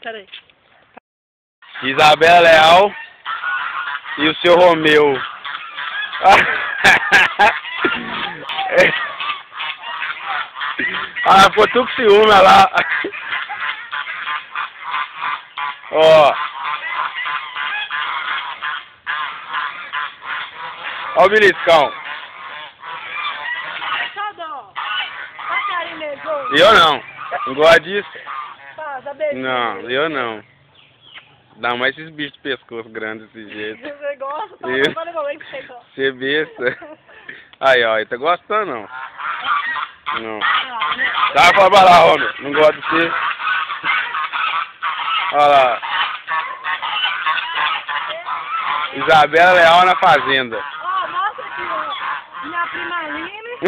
Peraí. Isabela Leal e o seu Romeu. Ah, ficou tudo com ciúme lá. Ó. Ó o beliscão. Só dó. Tá carinho mesmo. Eu não. Não gosto disso. Tá, dá beijinho. Não, eu não. Dá mais esses bichos de pescoço grandes desse jeito. Você gosta? Tá, Eu. agora eu vou ver que você gosta. Você besta. Aí, ó, ele tá gostando não? Não. Sai pra lá, homem. Não gosto de você. Olha lá. Isabela Leal na fazenda. Ó, mostra aqui, ó. Minha prima Aline.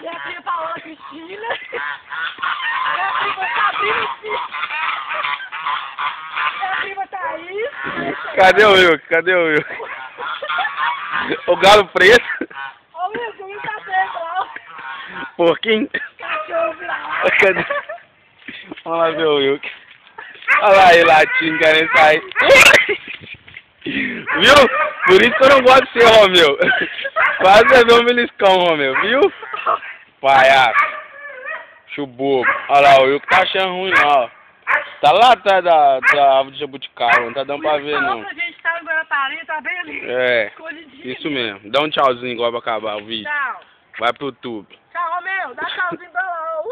Minha prima Paola Cristina. Minha prima Sabrina Cristina. Minha prima Thaís. Cadê o Wilk? Cadê o Wilk? O galo preto. Ô, Wilson, o Wilson tá certo, ó. Porquinho. Cachorro virado. Cadê? Vamos lá ver o Wilk. Olha lá ele latindo, querendo sair. Viu? Por isso que eu não gosto de ser Romeu. Quase levou um beliscão, Romeu, viu? Palhaço. Chuboco. Olha lá, o Wilk tá achando ruim lá, ó. Tá lá atrás da árvore de jabuticaba, não tá dando pra ver não. Falou pra gente estar no Guarapari, tá bem ali. É, Escondidinho. isso mesmo. Dá um tchauzinho igual pra acabar o vídeo. Tchau. Vai pro YouTube. Tchau, Romeu. Dá tchauzinho pra lá.